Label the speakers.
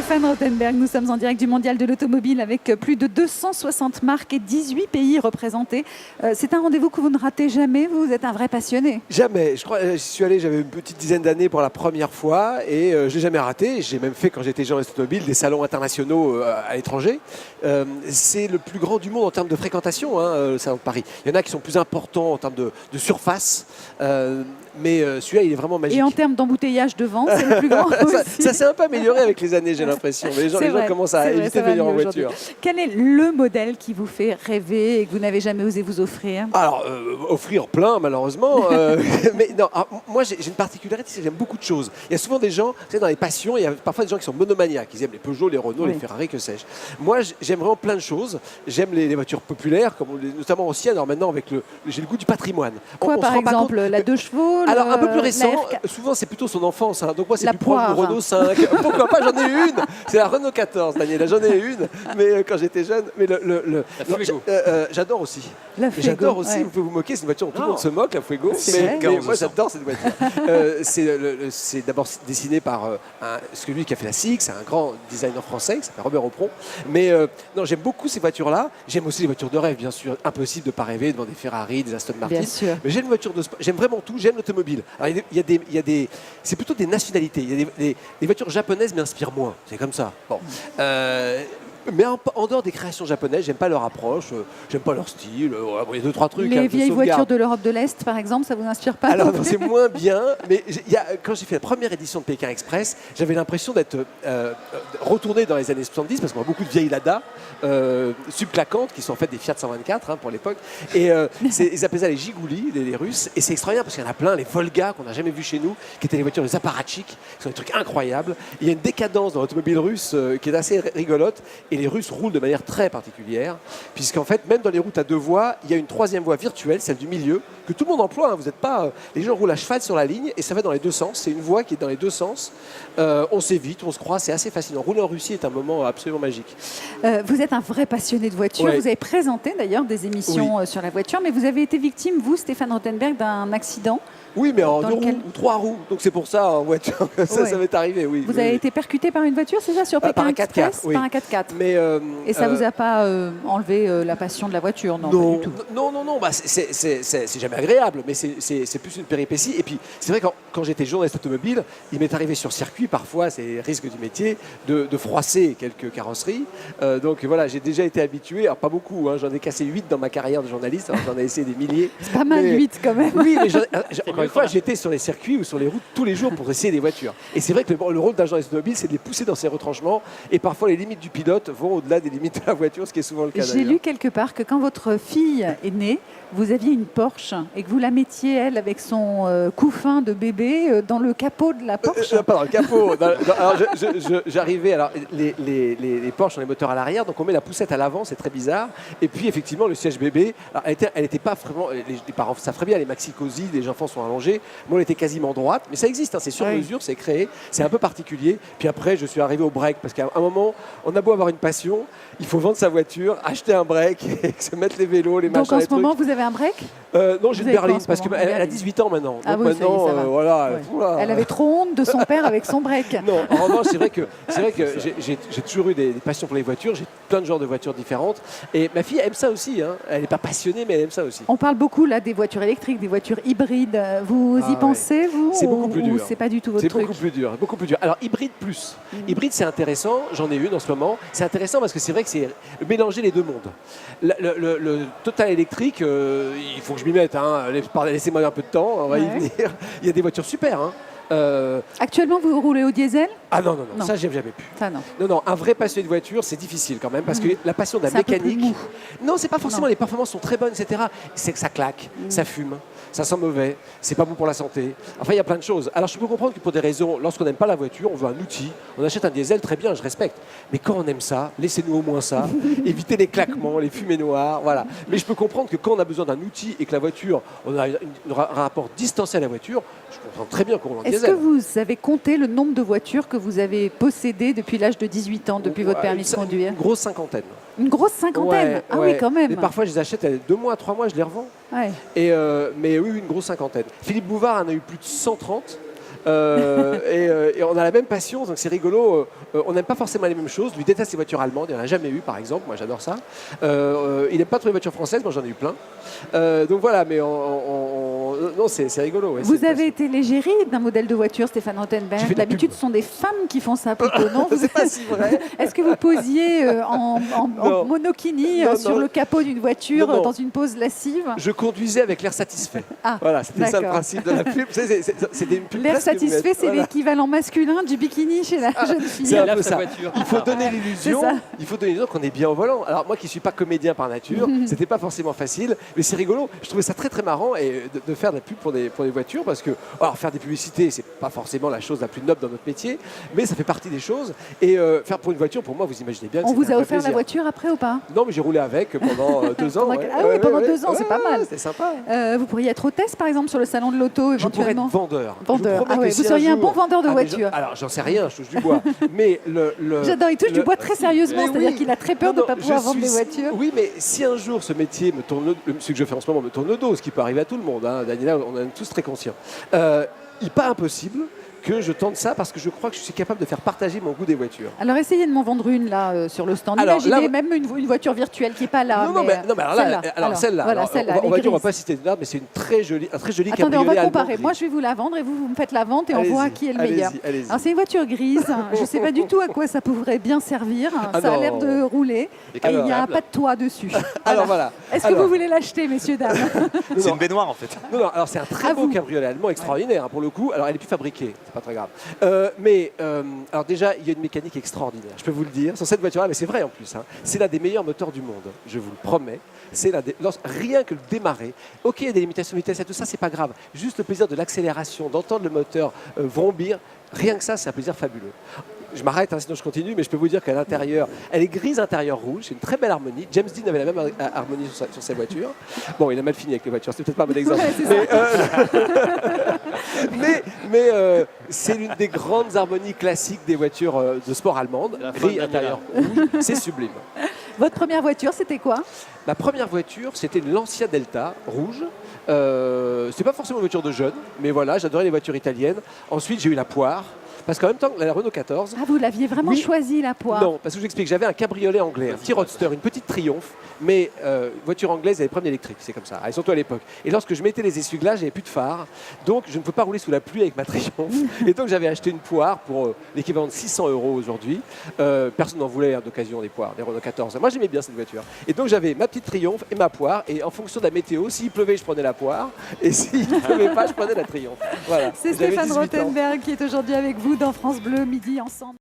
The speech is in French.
Speaker 1: Stéphane Rothenberg, nous sommes en direct du Mondial de l'Automobile avec plus de 260 marques et 18 pays représentés. C'est un rendez-vous que vous ne ratez jamais, vous êtes un vrai passionné.
Speaker 2: Jamais. Je crois, j'y suis allé, j'avais une petite dizaine d'années pour la première fois et je l'ai jamais raté. J'ai même fait, quand j'étais jeune automobile, des salons internationaux à l'étranger. C'est le plus grand du monde en termes de fréquentation, le salon de Paris. Il y en a qui sont plus importants en termes de surface. Mais celui-là, il est vraiment magique.
Speaker 1: Et en termes d'embouteillage devant, c'est le plus grand aussi.
Speaker 2: Ça s'est un peu amélioré avec les années, j'ai l'impression. Les gens commencent à éviter de venir en voiture.
Speaker 1: Quel est le modèle qui vous fait rêver et que vous n'avez jamais osé vous offrir?
Speaker 2: Alors, offrir plein, malheureusement. Mais non, alors, moi, j'ai une particularité, c'est que j'aime beaucoup de choses. Il y a souvent des gens, vous savez, dans les passions, il y a parfois des gens qui sont monomaniaques. Ils aiment les Peugeot, les Renault, les Ferrari, que sais-je. Moi, j'aime vraiment plein de choses. J'aime les voitures populaires, notamment anciennes. Alors maintenant, j'ai le goût du patrimoine.
Speaker 1: Quoi, par exemple, la 2 chevaux?
Speaker 2: Alors, un peu plus récent, souvent c'est plutôt son enfance. Donc moi, c'est plus proche du Renault 5. Pourquoi pas, j'en ai eu une. C'est la Renault 14, Daniela, j'en ai eu une. Mais quand j'étais jeune, mais j'adore aussi. J'adore aussi, vous pouvez vous moquer, c'est une voiture dont tout le monde se moque, la Fuego. Mais moi, j'adore cette voiture. C'est d'abord dessiné par celui qui a fait la SIG, c'est un grand designer français qui s'appelle Robert Opron. Mais non, j'aime beaucoup ces voitures-là. J'aime aussi les voitures de rêve, bien sûr. Impossible de ne pas rêver devant des Ferrari, des Aston Martin.
Speaker 1: Bien sûr.
Speaker 2: Mais j'aime une voiture de sport. J'aime vraiment tout. J'aime l'automobile. Alors, c'est plutôt des nationalités. Il y a des voitures japonaises m'inspirent moins. C'est comme ça. Bon. Mais en dehors des créations japonaises, j'aime pas leur approche, j'aime pas leur style. Il y a 2-3 trucs.
Speaker 1: Les vieilles voitures de l'Europe de l'Est, par exemple, ça vous inspire pas?
Speaker 2: Alors, c'est moins bien. Mais quand j'ai fait la première édition de Pékin Express, j'avais l'impression d'être retourné dans les années 70, parce qu'on a beaucoup de vieilles Lada subclaquantes, qui sont en fait des Fiat 124 pour l'époque. Et ils appelaient ça les Gigouli, les Russes. Et c'est extraordinaire parce qu'il y en a plein, les Volga qu'on n'a jamais vu chez nous, qui étaient les voitures des apparatchiks, qui sont des trucs incroyables. Il y a une décadence dans l'automobile russe qui est assez rigolote. Et les Russes roulent de manière très particulière, puisqu'en fait, même dans les routes à 2 voies, il y a une 3e voie virtuelle, celle du milieu, que tout le monde emploie. Vous êtes pas, les gens roulent à cheval sur la ligne et ça va dans les 2 sens. C'est une voie qui est dans les 2 sens. On s'évite, on se croise, c'est assez fascinant. Rouler en Russie est un moment absolument magique.
Speaker 1: Vous êtes un vrai passionné de voiture. Ouais. Vous avez présenté d'ailleurs des émissions sur la voiture, mais vous avez été victime, vous, Stéphane Rothenberg, d'un accident.
Speaker 2: Oui, mais en 2 roues ou 3 roues. Donc c'est pour ça en voiture. Ça m'est arrivé, oui.
Speaker 1: Vous avez été percuté par une voiture, c'est ça, sur Pékin
Speaker 2: par un
Speaker 1: Express?
Speaker 2: 4x4, oui.
Speaker 1: Par un 4x4.
Speaker 2: Mais
Speaker 1: et ça vous a pas enlevé la passion de la voiture? Non, pas du tout.
Speaker 2: Non. Bah, c'est jamais agréable, mais c'est plus une péripétie. Et puis c'est vrai, quand j'étais journaliste automobile, il m'est arrivé sur circuit, parfois, c'est risque du métier, de froisser quelques carrosseries. Donc voilà, j'ai déjà été habitué. Alors pas beaucoup, j'en ai cassé 8 dans ma carrière de journaliste. Alors, j'en ai essayé des milliers.
Speaker 1: C'est pas mal, 8 quand même.
Speaker 2: Oui, mais encore une fois, j'étais sur les circuits ou sur les routes tous les jours pour essayer des voitures. Et c'est vrai que le rôle d'un journaliste automobile, c'est de les pousser dans ses retranchements. Et parfois, les limites du pilote vont au-delà des limites de la voiture, ce qui est souvent le cas.
Speaker 1: J'ai lu quelque part que quand votre fille est née, vous aviez une Porsche et que vous la mettiez, elle, avec son couffin de bébé, dans le capot de la Porsche.
Speaker 2: Pas dans le capot. Alors, j'arrivais. Alors, les Porsche ont les moteurs à l'arrière, donc on met la poussette à l'avant, c'est très bizarre. Et puis, effectivement, le siège bébé, alors, elle était pas vraiment. Les parents savent très bien, les maxi-cosy, les enfants sont allongés. Moi, elle était quasiment droite, mais ça existe, c'est sur mesure, c'est créé, c'est un peu particulier. Puis après, je suis arrivé au break, parce qu'à un moment, on a beau avoir une passion, il faut vendre sa voiture, acheter un break, se mettre les vélos, les machins.
Speaker 1: Donc en ce moment, vous avez un break?
Speaker 2: Non, j'ai une berline, parce qu'elle a 18 ans maintenant.
Speaker 1: Ah
Speaker 2: donc
Speaker 1: oui,
Speaker 2: maintenant,
Speaker 1: ça y est, ça va.
Speaker 2: voilà.
Speaker 1: Ouais. Elle avait trop honte de son père avec son break.
Speaker 2: Non, en revanche, c'est vrai que j'ai toujours eu des passions pour les voitures, j'ai plein de genres de voitures différentes. Et ma fille aime ça aussi, elle n'est pas passionnée, mais elle aime ça aussi.
Speaker 1: On parle beaucoup là des voitures électriques, des voitures hybrides. Vous y pensez, vous?
Speaker 2: C'est beaucoup plus dur.
Speaker 1: C'est pas du tout votre truc?
Speaker 2: C'est beaucoup plus dur. Alors, hybride plus. Hybride, c'est intéressant. J'en ai une en ce moment. C'est intéressant parce que c'est vrai que c'est mélanger les deux mondes. Le total électrique, il faut que je m'y mette. Laissez-moi un peu de temps, on va y venir. Il y a des voitures super.
Speaker 1: Actuellement, vous roulez au diesel?
Speaker 2: Ah non, ça j'ai jamais pu.
Speaker 1: Ça, non.
Speaker 2: Non, un vrai passionné de voiture, c'est difficile quand même, parce que la passion de la mécanique. Non, c'est pas forcément, les performances sont très bonnes, etc. C'est que ça claque, ça fume, ça sent mauvais, c'est pas bon pour la santé. Enfin, il y a plein de choses. Alors je peux comprendre que pour des raisons, lorsqu'on n'aime pas la voiture, on veut un outil, on achète un diesel, très bien, je respecte. Mais quand on aime ça, laissez-nous au moins ça, évitez les claquements, les fumées noires, voilà. Mais je peux comprendre que quand on a besoin d'un outil et que la voiture, on a un rapport distancié à la voiture, je comprends très bien qu'on roule en diesel.
Speaker 1: Est-ce que vous avez compté le nombre de voitures que vous avez possédées depuis l'âge de 18 ans, depuis votre permis de conduire?
Speaker 2: Une grosse cinquantaine.
Speaker 1: Une grosse cinquantaine? Oui, quand même.
Speaker 2: Mais parfois, je les achète à 2 mois, 3 mois, je les revends.
Speaker 1: Ouais.
Speaker 2: Mais oui, une grosse cinquantaine. Philippe Bouvard en a eu plus de 130. Et on a la même passion, donc c'est rigolo. On n'aime pas forcément les mêmes choses. Lui déteste les voitures allemandes, il n'en a jamais eu par exemple, moi j'adore ça. Il n'aime pas trop les voitures françaises, moi j'en ai eu plein. Donc voilà, mais non, c'est rigolo. Ouais,
Speaker 1: vous avez été l'égérie d'un modèle de voiture, Stéphane Rothenberg. D'habitude, ce sont des femmes qui font ça plutôt, non?
Speaker 2: C'est pas si vrai.
Speaker 1: Est-ce que vous posiez en monokini sur le capot d'une voiture dans une pose lascive?
Speaker 2: Je conduisais avec l'air satisfait. Voilà, c'était ça le principe de la pub. C'était une pub.
Speaker 1: L'air satisfait, c'est l'équivalent masculin du bikini chez la jeune fille.
Speaker 2: C'est un peu ça. Il faut donner l'illusion. Il faut donner l'illusion qu'on est bien au volant. Alors moi, qui suis pas comédien par nature, c'était pas forcément facile, mais c'est rigolo. Je trouvais ça très très marrant et de faire de la pub pour des voitures, parce que alors, faire des publicités, c'est pas forcément la chose la plus noble dans notre métier, mais ça fait partie des choses. Et faire pour une voiture, pour moi, vous imaginez bien.
Speaker 1: On vous a offert la voiture après ou pas?
Speaker 2: Non, mais j'ai roulé avec pendant 2 ans.
Speaker 1: Pendant 2 ans, c'est pas mal.
Speaker 2: C'était sympa.
Speaker 1: Vous pourriez être hôtesse, par exemple, sur le salon de l'auto, éventuellement.
Speaker 2: Je pourrais être vendeur.
Speaker 1: Vous seriez un bon vendeur de voitures.
Speaker 2: Alors, j'en sais rien, je touche du bois. Mais
Speaker 1: j'adore, il touche du bois très sérieusement, c'est-à-dire qu'il a très peur de ne pas pouvoir vendre des voitures.
Speaker 2: Oui, mais si un jour ce métier me tourne, ce que je fais en ce moment me tourne le dos, ce qui peut arriver à tout le monde, hein, Daniela, on en est tous très conscients, il n'est pas impossible que je tente ça, parce que je crois que je suis capable de faire partager mon goût des voitures.
Speaker 1: Alors essayez de m'en vendre une là sur le stand. Imaginez même une voiture virtuelle qui n'est pas là.
Speaker 2: Non, mais alors celle-là. On va pas citer de marque, mais c'est un très joli
Speaker 1: Attendez,
Speaker 2: cabriolet
Speaker 1: on va
Speaker 2: allemand
Speaker 1: comparer.
Speaker 2: gris.
Speaker 1: Moi, je vais vous la vendre et vous me faites la vente et on voit qui est le meilleur.
Speaker 2: Allez-y.
Speaker 1: Alors c'est une voiture grise. Je ne sais pas du tout à quoi ça pourrait bien servir. Ça a l'air de rouler et il n'y a pas de toit dessus.
Speaker 2: Alors voilà.
Speaker 1: Est-ce que vous voulez l'acheter, messieurs, dames?
Speaker 3: C'est une baignoire en fait.
Speaker 2: Non, alors c'est un très beau cabriolet allemand extraordinaire pour le coup. Alors elle est plus fabriquée, c'est pas très grave. Alors déjà, il y a une mécanique extraordinaire, je peux vous le dire, sur cette voiture-là, mais c'est vrai en plus. Hein. C'est l'un des meilleurs moteurs du monde, je vous le promets. C'est rien que le démarrer. Ok, il y a des limitations de vitesse et tout ça, c'est pas grave. Juste le plaisir de l'accélération, d'entendre le moteur vrombir, rien que ça, c'est un plaisir fabuleux. Je m'arrête, hein, sinon je continue, mais je peux vous dire qu'à l'intérieur, elle est grise intérieur rouge, c'est une très belle harmonie. James Dean avait la même harmonie sur sa voiture. Bon, il a mal fini avec les voitures, c'est peut-être pas un bon exemple. Mais c'est l'une des grandes harmonies classiques des voitures de sport allemandes. Gris intérieur rouge, c'est sublime.
Speaker 1: Votre première voiture, c'était quoi?
Speaker 2: Ma première voiture, c'était une Lancia Delta rouge. C'était pas forcément une voiture de jeune, mais voilà, j'adorais les voitures italiennes. Ensuite, j'ai eu la Poire. Parce qu'en même temps, la Renault 14...
Speaker 1: Ah, vous l'aviez vraiment choisi, la Poire?
Speaker 2: Non, parce que je vous explique, j'avais un cabriolet anglais, un petit roadster, une petite Triumph, mais voiture anglaise, elle avait problème électrique, c'est comme ça, et surtout à l'époque. Et lorsque je mettais les essuie-glaces, j'avais plus de phare, donc je ne pouvais pas rouler sous la pluie avec ma Triumph. Et donc j'avais acheté une Poire pour l'équivalent de 600 € aujourd'hui. Personne n'en voulait d'occasion des Poires, des Renault 14. Moi j'aimais bien cette voiture. Et donc j'avais ma petite Triumph et ma Poire, et en fonction de la météo, s'il pleuvait, je prenais la Poire, et s'il ne pleuvait pas, je prenais la Triumph. Voilà.
Speaker 1: C'est Stéphane Rothenberg qui est aujourd'hui avec vous dans France Bleu, midi ensemble.